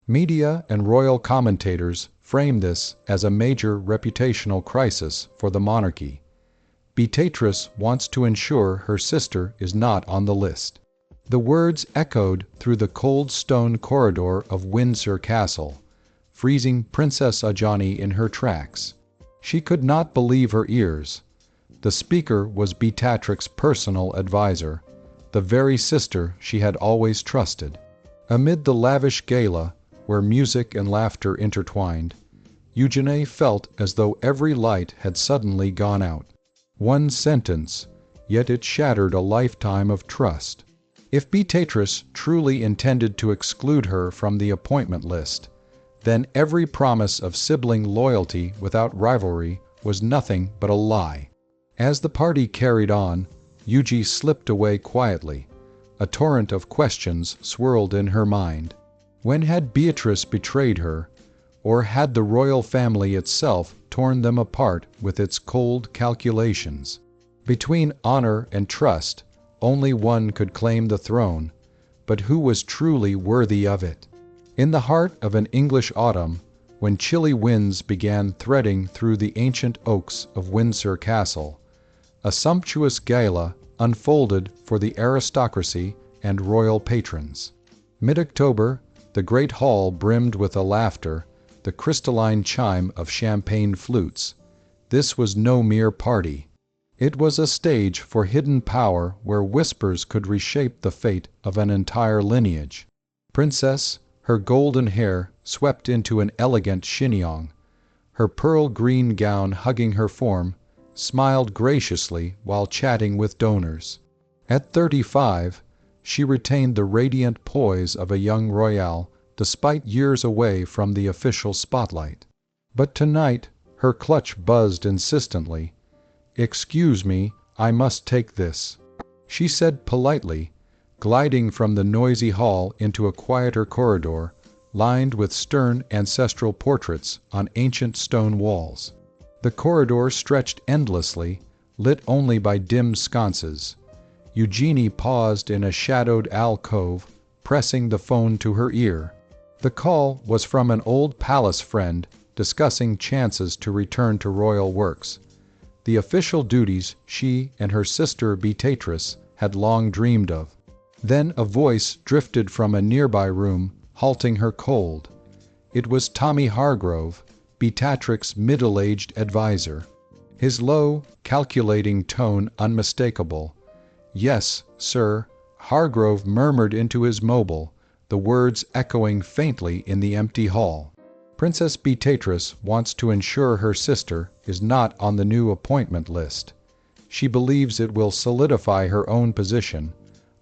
Media and royal commentators frame this as a major reputational crisis for the monarchy. Beatrice wants to ensure her sister is not on the list. The words echoed through the cold stone corridor of Windsor Castle, freezing Princess Eugenie in her tracks. She could not believe her ears. The speaker was Beatrix's personal advisor, the very sister she had always trusted. Amid the lavish gala, where music and laughter intertwined, Eugenie felt as though every light had suddenly gone out. One sentence, yet it shattered a lifetime of trust. If Beatrice truly intended to exclude her from the appointment list, then every promise of sibling loyalty without rivalry was nothing but a lie. As the party carried on, Eugenie slipped away quietly. A torrent of questions swirled in her mind. When had Beatrice betrayed her, or had the royal family itself torn them apart with its cold calculations? Between honor and trust, only one could claim the throne, but who was truly worthy of it? In the heart of an English autumn, when chilly winds began threading through the ancient oaks of Windsor Castle, a sumptuous gala unfolded for the aristocracy and royal patrons. Mid-October, the great hall brimmed with the laughter, the crystalline chime of champagne flutes. This was no mere party. It was a stage for hidden power where whispers could reshape the fate of an entire lineage. Princess, her golden hair swept into an elegant chignon, her pearl-green gown hugging her form, smiled graciously while chatting with donors. At 35, she retained the radiant poise of a young royale despite years away from the official spotlight. But tonight, her clutch buzzed insistently. "Excuse me, I must take this," she said politely, gliding from the noisy hall into a quieter corridor, lined with stern ancestral portraits on ancient stone walls. The corridor stretched endlessly, lit only by dim sconces. Eugenie paused in a shadowed alcove, pressing the phone to her ear. The call was from an old palace friend discussing chances to return to royal works, the official duties she and her sister Beatrice had long dreamed of. Then a voice drifted from a nearby room, halting her cold. It was Tommy Hargrove, Beatrix's middle-aged advisor. His low, calculating tone unmistakable. "Yes, sir," Hargrove murmured into his mobile, the words echoing faintly in the empty hall. "Princess Beatrice wants to ensure her sister is not on the new appointment list. She believes it will solidify her own position.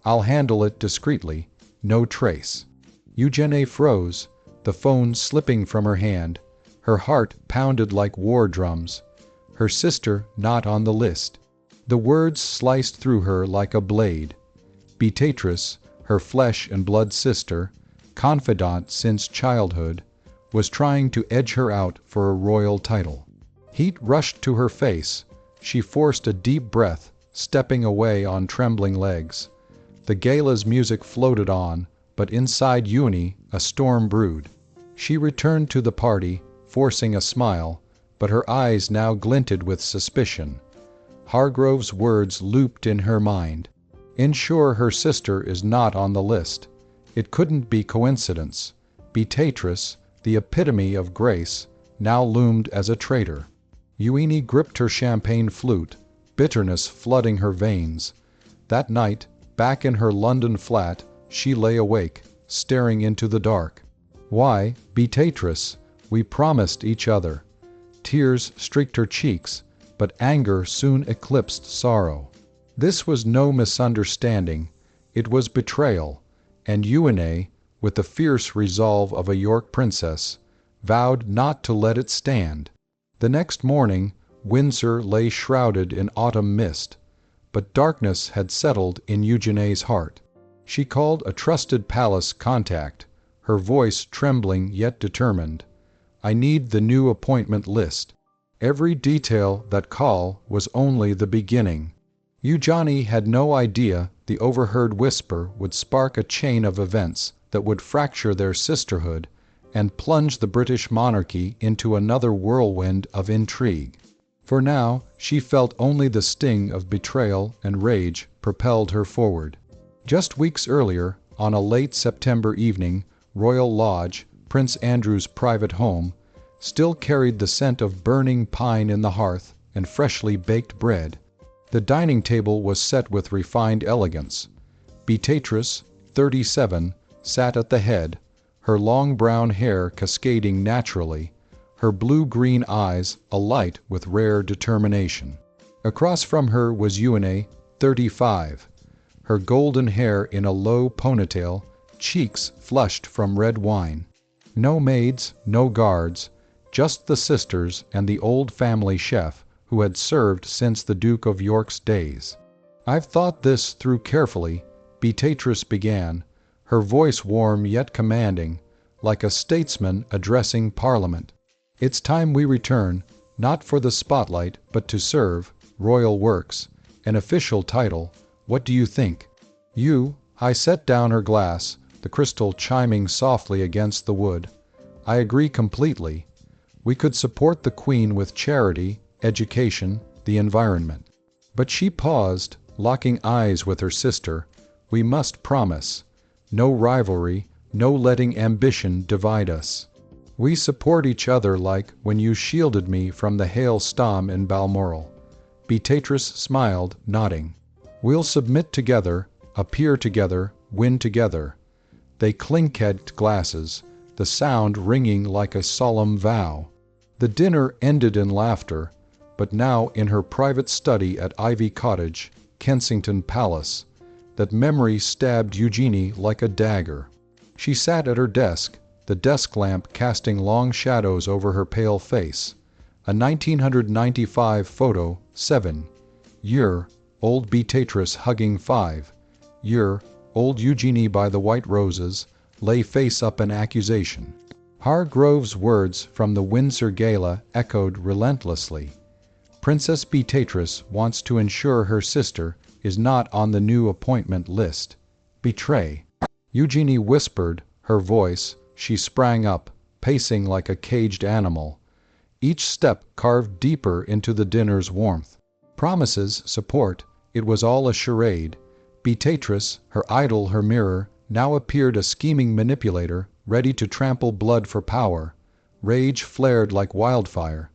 I'll handle it discreetly, no trace." Eugenie froze, the phone slipping from her hand. Her heart pounded like war drums. Her sister not on the list. The words sliced through her like a blade. Beatrice, her flesh and blood sister, confidant since childhood, was trying to edge her out for a royal title. Heat rushed to her face. She forced a deep breath, stepping away on trembling legs. The gala's music floated on, but inside Eugenie a storm brewed. She returned to the party, forcing a smile, but her eyes now glinted with suspicion. Hargrove's words looped in her mind. "Ensure her sister is not on the list." It couldn't be coincidence. Beatrice, the epitome of grace, now loomed as a traitor. Eugenie gripped her champagne flute, bitterness flooding her veins. That night, back in her London flat, she lay awake, staring into the dark. "Why, Beatrice, we promised each other." Tears streaked her cheeks, but anger soon eclipsed sorrow. This was no misunderstanding, it was betrayal, and Eugenie, with the fierce resolve of a York princess, vowed not to let it stand. The next morning, Windsor lay shrouded in autumn mist, but darkness had settled in Eugenie's heart. She called a trusted palace contact, her voice trembling yet determined. "I need the new appointment list." Every detail that call was only the beginning. Eugenie had no idea the overheard whisper would spark a chain of events that would fracture their sisterhood and plunge the British monarchy into another whirlwind of intrigue. For now, she felt only the sting of betrayal and rage propelled her forward. Just weeks earlier, on a late September evening, Royal Lodge, Prince Andrew's private home, still carried the scent of burning pine in the hearth and freshly baked bread. The dining table was set with refined elegance. Beatrice, 37, sat at the head, her long brown hair cascading naturally, her blue-green eyes alight with rare determination. Across from her was Eugenie, 35, her golden hair in a low ponytail, cheeks flushed from red wine. No maids, no guards, just the sisters and the old family chef who had served since the Duke of York's days. "I've thought this through carefully," Beatrice began, her voice warm yet commanding, like a statesman addressing Parliament. "It's time we return, not for the spotlight, but to serve Royal Works, an official title. What do you think?" I set down her glass, the crystal chiming softly against the wood. "I agree completely. We could support the Queen with charity, education, the environment." But she paused, locking eyes with her sister. "We must promise. No rivalry, no letting ambition divide us. We support each other like when you shielded me from the hailstorm in Balmoral." Beatrice smiled, nodding. "We'll submit together, appear together, win together." They clinked glasses, the sound ringing like a solemn vow. The dinner ended in laughter, but now in her private study at Ivy Cottage, Kensington Palace, that memory stabbed Eugenie like a dagger. She sat at her desk, the desk lamp casting long shadows over her pale face. A 1995 photo, 7. Year, old Beatrice hugging 5. Year, old Eugenie by the white roses, lay face up in accusation. Hargrove's words from the Windsor Gala echoed relentlessly. "Princess Beatrice wants to ensure her sister is not on the new appointment list. Betray." Eugenie whispered, her voice. She sprang up, pacing like a caged animal. Each step carved deeper into the dinner's warmth. Promises, support, it was all a charade. Beatrice, her idol, her mirror, now appeared a scheming manipulator, ready to trample blood for power. Rage flared like wildfire.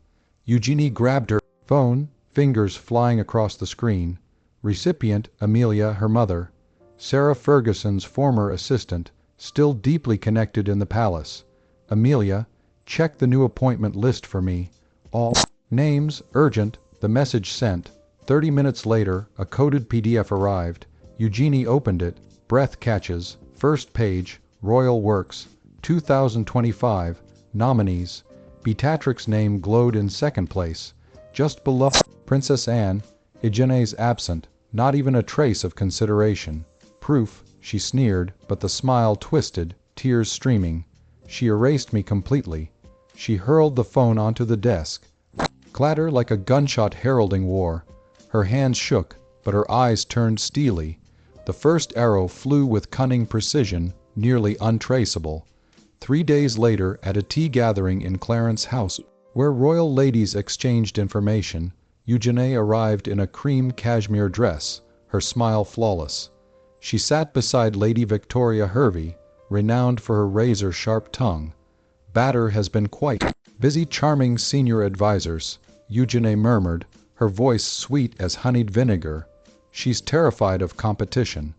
Eugenie grabbed her phone, fingers flying across the screen. Recipient, Amelia, her mother. Sarah Ferguson's former assistant, still deeply connected in the palace. "Amelia, check the new appointment list for me. All names, urgent," the message sent. 30 minutes later, a coded PDF arrived. Eugenie opened it, breath catches, first page, Royal Works, 2025, nominees. Beatrix's name glowed in second place. Just below, Princess Anne. Eugenie's absent, not even a trace of consideration. "Proof," she sneered, but the smile twisted, tears streaming. "She erased me completely." She hurled the phone onto the desk. Clatter like a gunshot heralding war. Her hands shook, but her eyes turned steely. The first arrow flew with cunning precision, nearly untraceable. 3 days later, at a tea gathering in Clarence House, where royal ladies exchanged information, Eugenie arrived in a cream cashmere dress, her smile flawless. She sat beside Lady Victoria Hervey, renowned for her razor-sharp tongue. "Batter has been quite busy charming senior advisors," Eugenie murmured, her voice sweet as honeyed vinegar. "She's terrified of competition.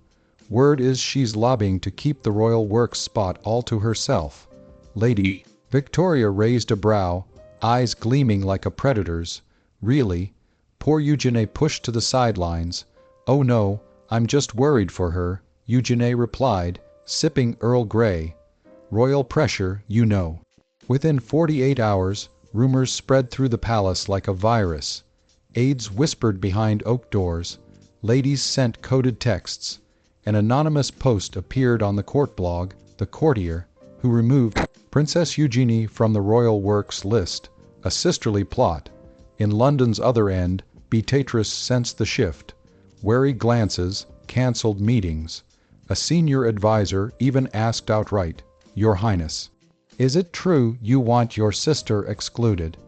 Word is she's lobbying to keep the Royal Works spot all to herself." Lady Victoria raised a brow, eyes gleaming like a predator's. "Really?" Poor Eugenie pushed to the sidelines. "Oh no, I'm just worried for her," Eugenie replied, sipping Earl Grey. "Royal pressure, you know." Within 48 hours, rumors spread through the palace like a virus. Aides whispered behind oak doors. Ladies sent coded texts. An anonymous post appeared on the court blog, The Courtier, who removed Princess Eugenie from the Royal Works list. A sisterly plot. In London's other end, Beatrice sensed the shift. Wary glances, cancelled meetings. A senior advisor even asked outright, "Your Highness." Is it true you want your sister excluded?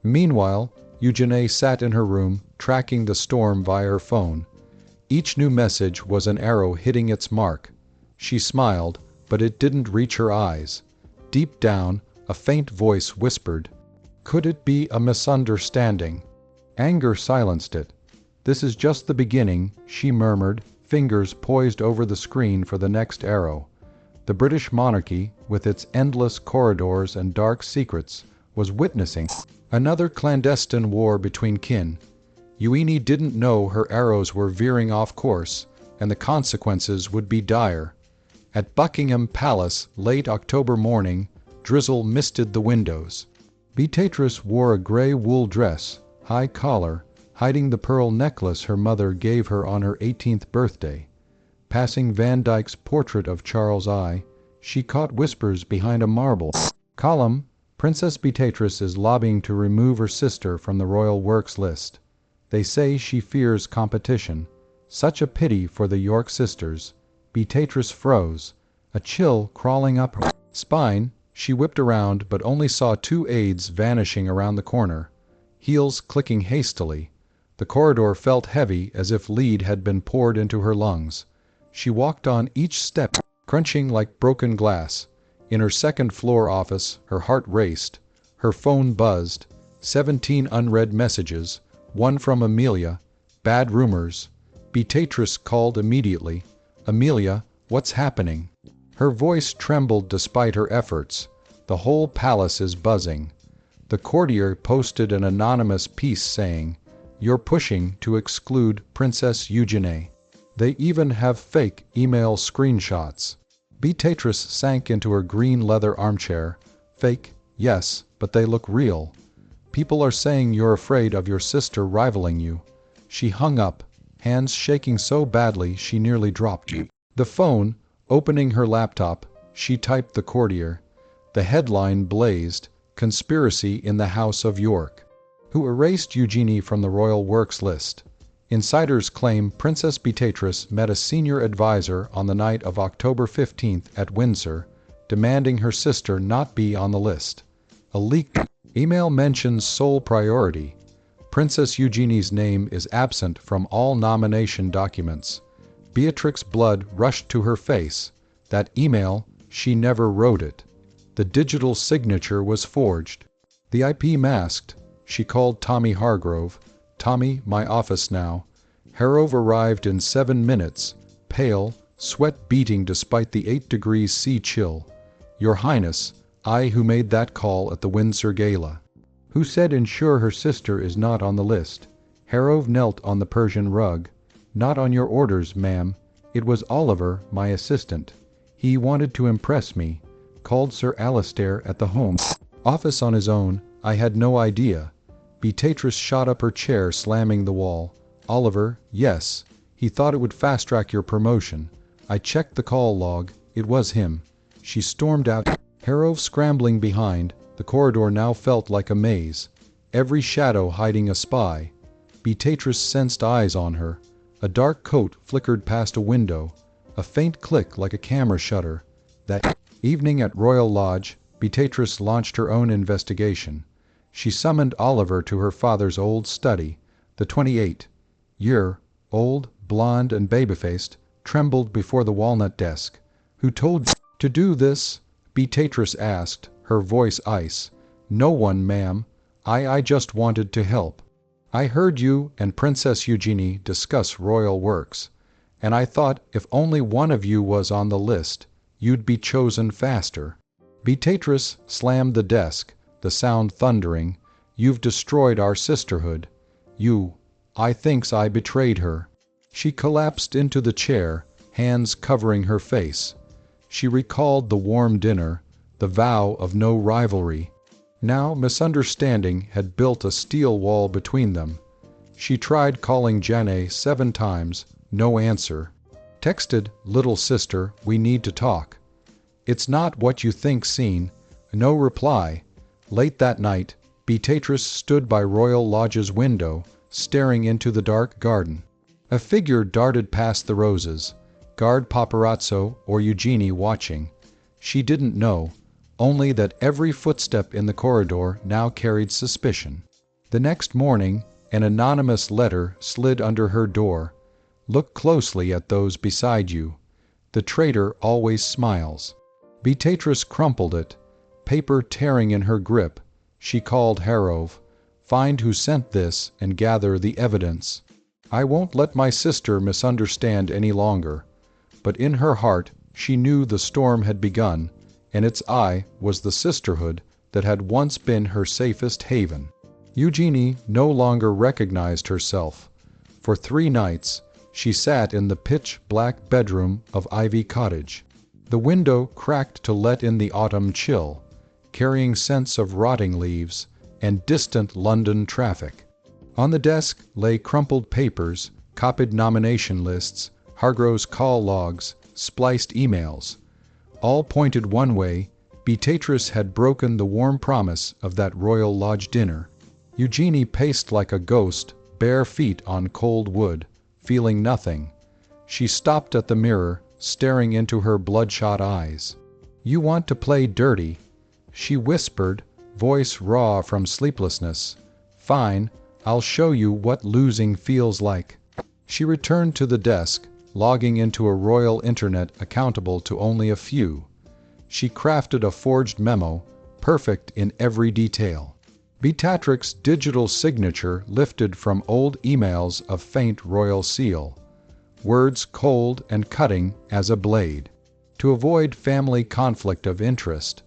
Meanwhile, Eugenie sat in her room, tracking the storm via her phone. Each new message was an arrow hitting its mark. She smiled, but it didn't reach her eyes. Deep down, a faint voice whispered, "Could it be a misunderstanding?" Anger silenced it. "This is just the beginning," she murmured, fingers poised over the screen for the next arrow. The British monarchy, with its endless corridors and dark secrets, was witnessing another clandestine war between kin. Eugenie didn't know her arrows were veering off course, and the consequences would be dire. At Buckingham Palace, late October morning, drizzle misted the windows. Beatrice wore a grey wool dress, high collar, hiding the pearl necklace her mother gave her on her 18th birthday. Passing Van Dyck's portrait of Charles I, she caught whispers behind a marble column. Princess Beatrice is lobbying to remove her sister from the Royal Works list. They say she fears competition. Such a pity for the York sisters. Beatrice froze, a chill crawling up her spine. She whipped around, but only saw two aides vanishing around the corner, heels clicking hastily. The corridor felt heavy, as if lead had been poured into her lungs. She walked on, each step crunching like broken glass. In her second-floor office, her heart raced. Her phone buzzed. 17 unread messages, one from Amelia. Bad rumors. Beatrice called immediately. "Amelia, what's happening?" Her voice trembled despite her efforts. "The whole palace is buzzing." The courtier posted an anonymous piece saying, "You're pushing to exclude Princess Eugenie." They even have fake email screenshots. Beatrice sank into her green leather armchair. "Fake, yes, but they look real. People are saying you're afraid of your sister rivaling you." She hung up, hands shaking so badly she nearly dropped the phone. Opening her laptop, she typed the courtier. The headline blazed, "Conspiracy in the House of York. Who erased Eugenie from the Royal Works list?" Insiders claim Princess Beatrice met a senior advisor on the night of October 15th at Windsor, demanding her sister not be on the list. A leaked email mentions sole priority. Princess Eugenie's name is absent from all nomination documents. Beatrix's blood rushed to her face. That email, she never wrote it. The digital signature was forged. The IP masked. She called Tommy Hargrove. "Tommy, my office now." Hargrove arrived in 7 minutes, pale, sweat beating despite the 8 degrees C chill. "Your Highness, I who made that call at the Windsor Gala." "Who said ensure her sister is not on the list?" Hargrove knelt on the Persian rug. "Not on your orders, ma'am. It was Oliver, my assistant. He wanted to impress me. Called Sir Alistair at the Home Office on his own. I had no idea." Beatrice shot up her chair, slamming the wall. "Oliver, yes. He thought it would fast-track your promotion. I checked the call log. It was him." She stormed out, Hargrove scrambling behind. The corridor now felt like a maze, every shadow hiding a spy. Beatrice sensed eyes on her. A dark coat flickered past a window, a faint click like a camera shutter. That evening at Royal Lodge, Beatrice launched her own investigation. She summoned Oliver to her father's old study. The 28-year-old, blonde and baby-faced, trembled before the walnut desk. "Who told you to do this?" Beatrice asked, her voice ice. "No one, ma'am. I just wanted to help. I heard you and Princess Eugenie discuss Royal Works, and I thought if only one of you was on the list, you'd be chosen faster." Beatrice slammed the desk, the sound thundering. "You've destroyed our sisterhood. I thinks I betrayed her." She collapsed into the chair, hands covering her face. She recalled the warm dinner, the vow of no rivalry. Now misunderstanding had built a steel wall between them. She tried calling Jenny 7 times, no answer. Texted, "Little sister, we need to talk." "It's not what you think seen." No reply. Late that night, Beatrice stood by Royal Lodge's window, staring into the dark garden. A figure darted past the roses. Guard paparazzo or Eugenie watching. She didn't know. only that every footstep in the corridor now carried suspicion. The next morning, an anonymous letter slid under her door. Look closely at those beside you. The traitor always smiles. Beatrice crumpled it, paper tearing in her grip. She called Harrove. Find who sent this and gather the evidence. I won't let my sister misunderstand any longer. But in her heart she knew the storm had begun, and its eye was the sisterhood that had once been her safest haven. Eugenie no longer recognized herself. For 3 nights she sat in the pitch-black bedroom of Ivy Cottage. The window cracked to let in the autumn chill, carrying scents of rotting leaves and distant London traffic. On the desk lay crumpled papers, copied nomination lists, Hargrove's call logs, spliced emails. All pointed one way: Beatrice had broken the warm promise of that Royal Lodge dinner. Eugenie paced like a ghost, bare feet on cold wood, feeling nothing. She stopped at the mirror, staring into her bloodshot eyes. "You want to play dirty," she whispered, voice raw from sleeplessness. "Fine, I'll show you what losing feels like." She returned to the desk, logging into a royal internet accountable to only a few. She crafted a forged memo, perfect in every detail. Beatrix's digital signature lifted from old emails of faint royal seal. Words cold and cutting as a blade. To avoid family conflict of interest,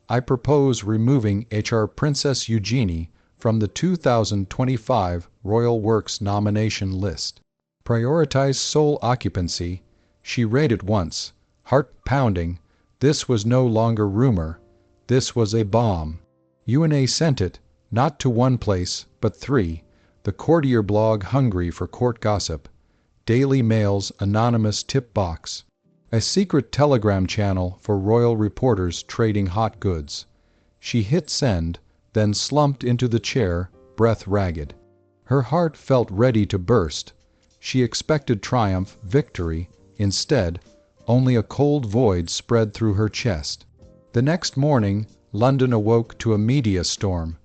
I propose removing HR Princess Eugenie from the 2025 Royal Works nomination list. Prioritize sole occupancy. She rated once, heart pounding. This was no longer rumor. This was a bomb. Eugenie sent it, not to one place, but 3. The courtier blog hungry for court gossip. Daily Mail's anonymous tip box. A secret telegram channel for royal reporters trading hot goods. She hit send, then slumped into the chair, breath ragged. Her heart felt ready to burst. She expected triumph, victory. Instead, only a cold void spread through her chest. The next morning, London awoke to a media storm.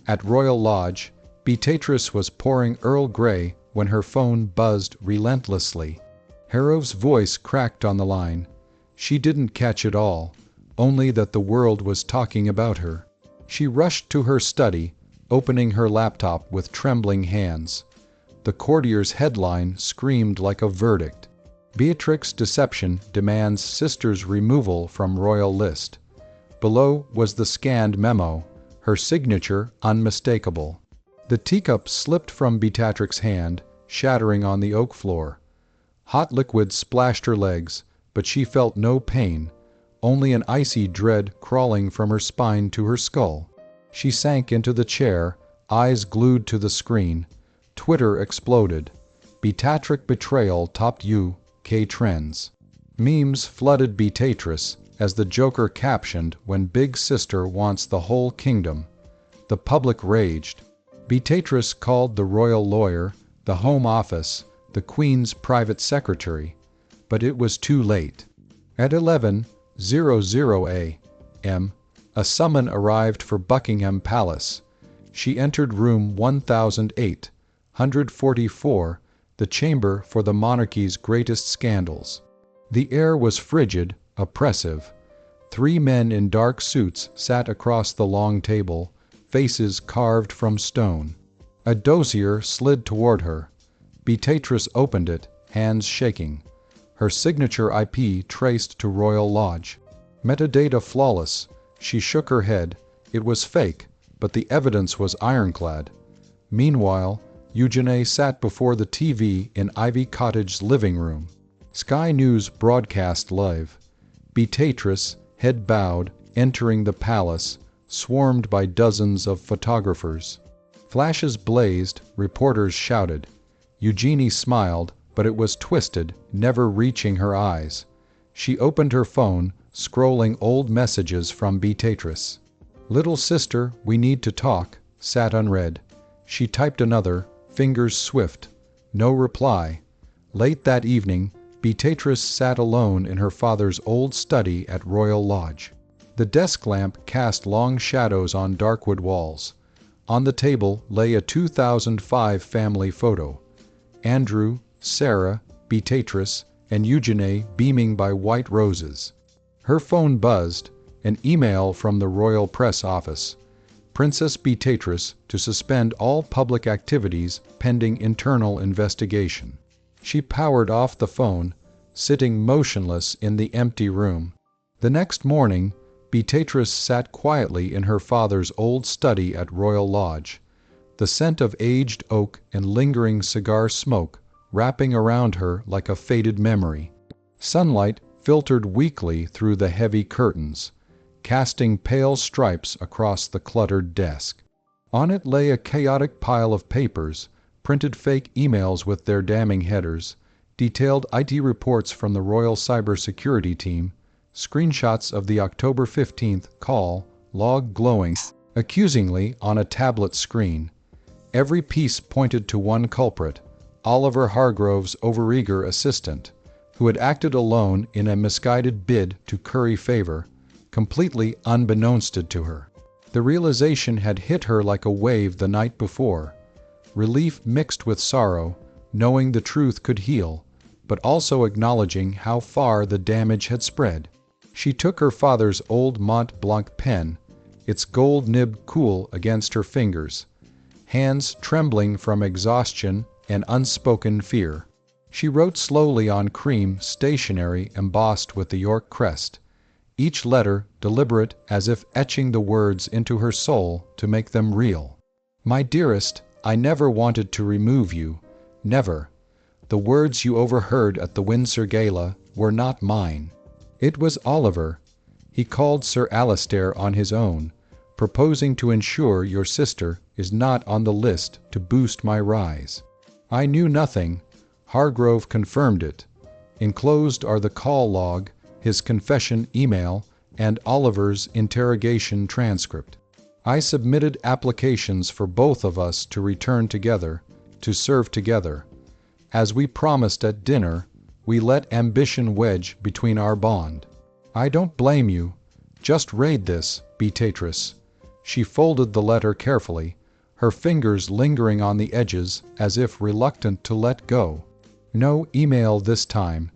At Royal Lodge, Beatrice was pouring Earl Grey when her phone buzzed relentlessly. Harrove's voice cracked on the line. She didn't catch it all, only that the world was talking about her. She rushed to her study, opening her laptop with trembling hands. The courtier's headline screamed like a verdict. Beatrix's deception demands sister's removal from royal list. Below was the scanned memo, her signature unmistakable. The teacup slipped from Beatrix's hand, shattering on the oak floor. Hot liquid splashed her legs, but she felt no pain, only an icy dread crawling from her spine to her skull. She sank into the chair, eyes glued to the screen. Twitter exploded. Beatrix betrayal topped UK trends. Memes flooded Beatrice as the Joker captioned, "When Big Sister wants the whole kingdom." The public raged. Beatrice called the royal lawyer, the Home Office, the Queen's private secretary, but it was too late. At 11:00 a.m., a summon arrived for Buckingham Palace. She entered room 1008, 144, the chamber for the monarchy's greatest scandals. The air was frigid, oppressive. 3 men in dark suits sat across the long table, faces carved from stone. A dossier slid toward her. Beatrice opened it, hands shaking. Her signature IP traced to Royal Lodge. Metadata flawless. She shook her head. It was fake, but the evidence was ironclad. Meanwhile, Eugenie sat before the TV in Ivy Cottage's living room. Sky News broadcast live. Beatrice, head bowed, entering the palace, swarmed by dozens of photographers. Flashes blazed, reporters shouted. Eugenie smiled, but it was twisted, never reaching her eyes. She opened her phone, scrolling old messages from Beatrice. "Little sister, we need to talk," sat unread. She typed another, fingers swift. No reply. Late that evening, Beatrice sat alone in her father's old study at Royal Lodge. The desk lamp cast long shadows on darkwood walls. On the table lay a 2005 family photo. Andrew, Sarah, Beatrice, and Eugenie beaming by white roses. Her phone buzzed, an email from the Royal Press Office. Princess Beatrice to suspend all public activities pending internal investigation. She powered off the phone, sitting motionless in the empty room. The next morning, Beatrice sat quietly in her father's old study at Royal Lodge, the scent of aged oak and lingering cigar smoke wrapping around her like a faded memory. Sunlight filtered weakly through the heavy curtains, casting pale stripes across the cluttered desk. On it lay a chaotic pile of papers, printed fake emails with their damning headers, detailed IT reports from the Royal Cybersecurity Team, screenshots of the October 15th call log glowing accusingly on a tablet screen. Every piece pointed to one culprit, Oliver Hargrove's overeager assistant, who had acted alone in a misguided bid to curry favor, completely unbeknownst to her. The realization had hit her like a wave the night before. Relief mixed with sorrow, knowing the truth could heal, but also acknowledging how far the damage had spread. She took her father's old Mont Blanc pen, its gold nib cool against her fingers, hands trembling from exhaustion and unspoken fear. She wrote slowly on cream stationery embossed with the York crest, each letter deliberate as if etching the words into her soul to make them real. My dearest, I never wanted to remove you. Never. The words you overheard at the Windsor Gala were not mine. It was Oliver. He called Sir Alistair on his own, proposing to ensure your sister is not on the list to boost my rise. I knew nothing. Hargrove confirmed it. Enclosed are the call log, his confession email, and Oliver's interrogation transcript. I submitted applications for both of us to return together, to serve together. As we promised at dinner, we let ambition wedge between our bond. I don't blame you. Just read this, Beatrice. She folded the letter carefully, her fingers lingering on the edges as if reluctant to let go. No email this time.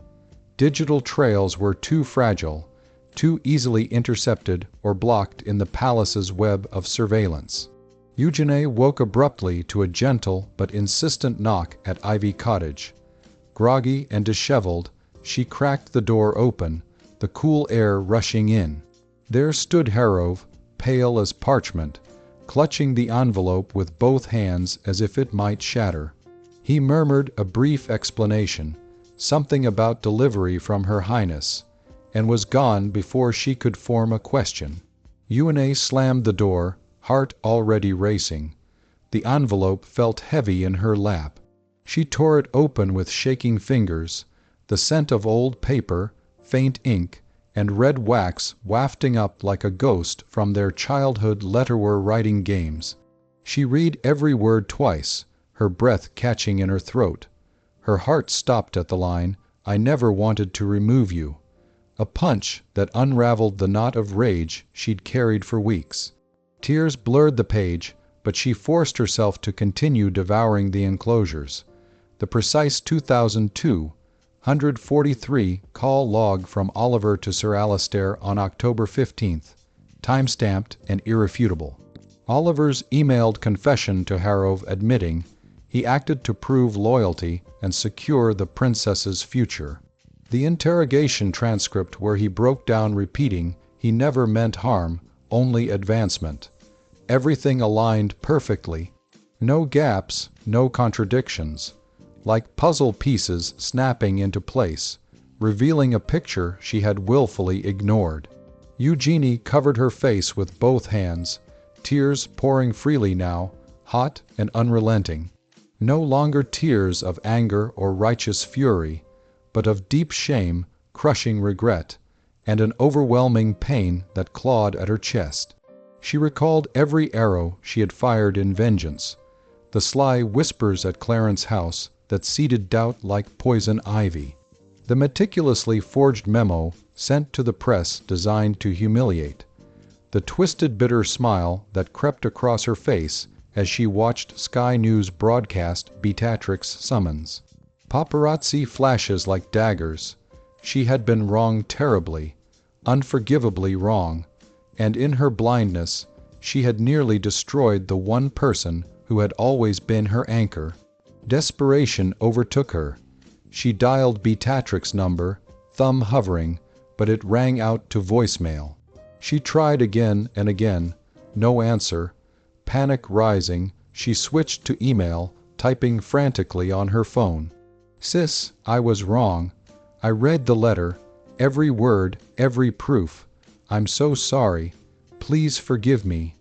Digital trails were too fragile, too easily intercepted or blocked in the palace's web of surveillance. Eugenie woke abruptly to a gentle but insistent knock at Ivy Cottage. Groggy and disheveled, she cracked the door open, the cool air rushing in. There stood Hargrove, pale as parchment, clutching the envelope with both hands as if it might shatter. He murmured a brief explanation, something about delivery from Her Highness, and was gone before she could form a question. Eugenie slammed the door, heart already racing. The envelope felt heavy in her lap. She tore it open with shaking fingers, the scent of old paper, faint ink, and red wax wafting up like a ghost from their childhood letterware writing games. She read every word twice, her breath catching in her throat. Her heart stopped at the line, I never wanted to remove you. A punch that unraveled the knot of rage she'd carried for weeks. Tears blurred the page, but she forced herself to continue devouring the enclosures. The precise 2002, 143 call log from Oliver to Sir Alistair on October 15th, time-stamped and irrefutable. Oliver's emailed confession to Hargrove admitting he acted to prove loyalty and secure the princess's future. The interrogation transcript where he broke down repeating he never meant harm, only advancement. Everything aligned perfectly. No gaps, no contradictions. Like puzzle pieces snapping into place, revealing a picture she had willfully ignored. Eugenie covered her face with both hands, tears pouring freely now, hot and unrelenting. No longer tears of anger or righteous fury, but of deep shame, crushing regret, and an overwhelming pain that clawed at her chest. She recalled every arrow she had fired in vengeance, the sly whispers at Clarence House that seeded doubt like poison ivy, the meticulously forged memo sent to the press designed to humiliate, the twisted bitter smile that crept across her face as she watched Sky News broadcast Beatrice's summons. Paparazzi flashes like daggers. She had been wrong terribly, unforgivably wrong, and in her blindness she had nearly destroyed the one person who had always been her anchor. Desperation overtook her. She dialed Beatrice's number, thumb hovering, but it rang out to voicemail. She tried again and again. No answer. Panic rising, she switched to email, typing frantically on her phone. "Sis, I was wrong. I read the letter. Every word, every proof. I'm so sorry. Please forgive me."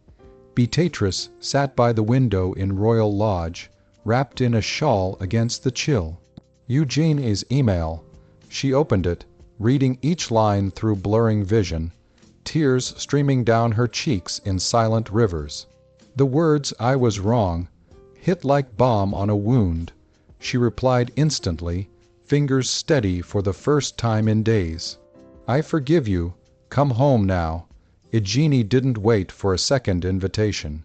Beatrice sat by the window in Royal Lodge, wrapped in a shawl against the chill. Eugenie's email. She opened it, reading each line through blurring vision, tears streaming down her cheeks in silent rivers. The words "I was wrong" hit like balm on a wound. She replied instantly, fingers steady for the first time in days. "I forgive you. Come home now." Eugenie didn't wait for a second invitation.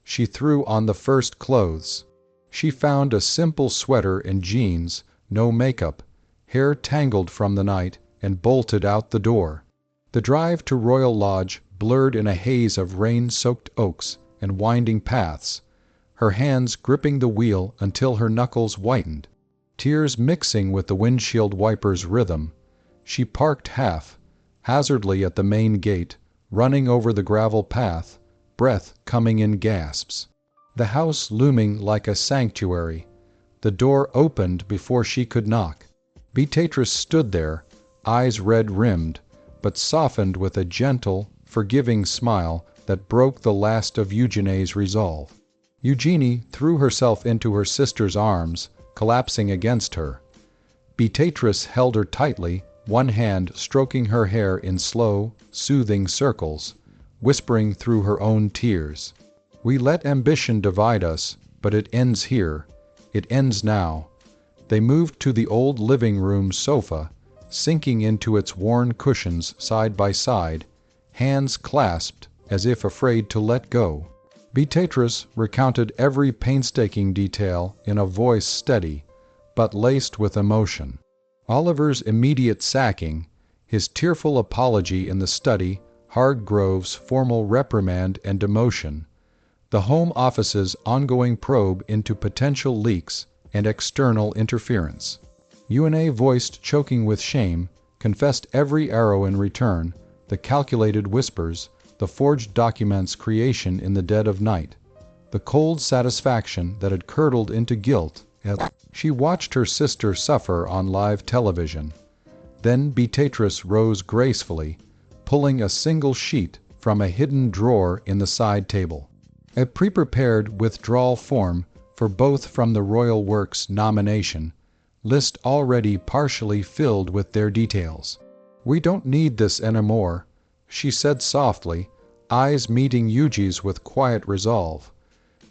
She threw on the first clothes. She found a simple sweater and jeans, no makeup, hair tangled from the night, and bolted out the door. The drive to Royal Lodge blurred in a haze of rain-soaked oaks and winding paths, her hands gripping the wheel until her knuckles whitened, tears mixing with the windshield wiper's rhythm. She parked haphazardly at the main gate, running over the gravel path, breath coming in gasps. The house looming like a sanctuary. The door opened before she could knock. Beatrice stood there, eyes red-rimmed, but softened with a gentle, forgiving smile that broke the last of Eugenie's resolve. Eugenie threw herself into her sister's arms, collapsing against her. Beatrice held her tightly, one hand stroking her hair in slow, soothing circles, whispering through her own tears. "We let ambition divide us, but it ends here. It ends now." They moved to the old living room sofa, sinking into its worn cushions side by side, hands clasped as if afraid to let go. Beatrice recounted every painstaking detail in a voice steady, but laced with emotion. Oliver's immediate sacking, his tearful apology in the study, Hargrove's formal reprimand and demotion, the Home Office's ongoing probe into potential leaks and external interference. Eugenie, voiced choking with shame, confessed every arrow in return, the calculated whispers, the forged documents' creation in the dead of night, the cold satisfaction that had curdled into guilt as she watched her sister suffer on live television. Then Beatrice rose gracefully, pulling a single sheet from a hidden drawer in the side table. A pre-prepared withdrawal form for both from the Royal Works nomination, list already partially filled with their details. "We don't need this anymore," she said softly, eyes meeting Eugenie's with quiet resolve.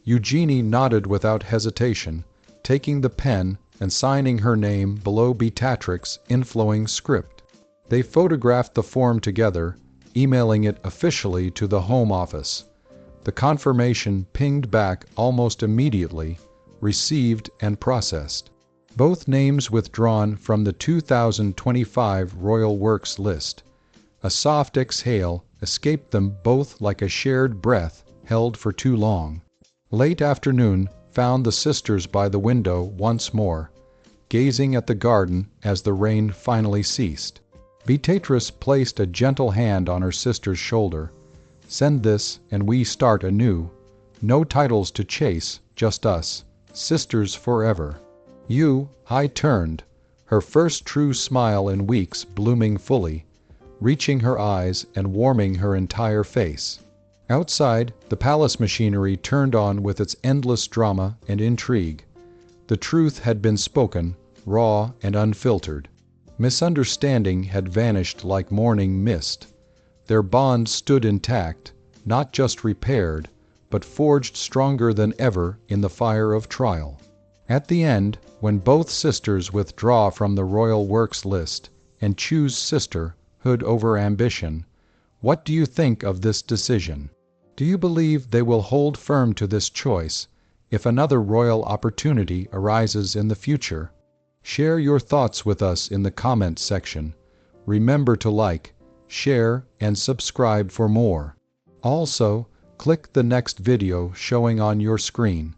Eugenie nodded without hesitation, taking the pen and signing her name below Beatrice's inflowing script. They photographed the form together, emailing it officially to the Home Office. The confirmation pinged back almost immediately, received and processed. Both names withdrawn from the 2025 Royal Works list. A soft exhale escaped them both like a shared breath held for too long. Late afternoon found the sisters by the window once more, gazing at the garden as the rain finally ceased. Beatrice placed a gentle hand on her sister's shoulder. "Send this and we start anew. No titles to chase, just us, sisters forever." I turned, her first true smile in weeks blooming fully, reaching her eyes and warming her entire face. Outside, the palace machinery turned on with its endless drama and intrigue. The truth had been spoken, raw and unfiltered. Misunderstanding had vanished like morning mist. Their bond stood intact, not just repaired, but forged stronger than ever in the fire of trial. At the end, when both sisters withdraw from the Royal Works list and choose sisterhood over ambition, What do you think of this decision? Do you believe they will hold firm to this choice if another royal opportunity arises in the future? Share your thoughts with us in the comments section. Remember to like, share, and subscribe for more. Also, click the next video showing on your screen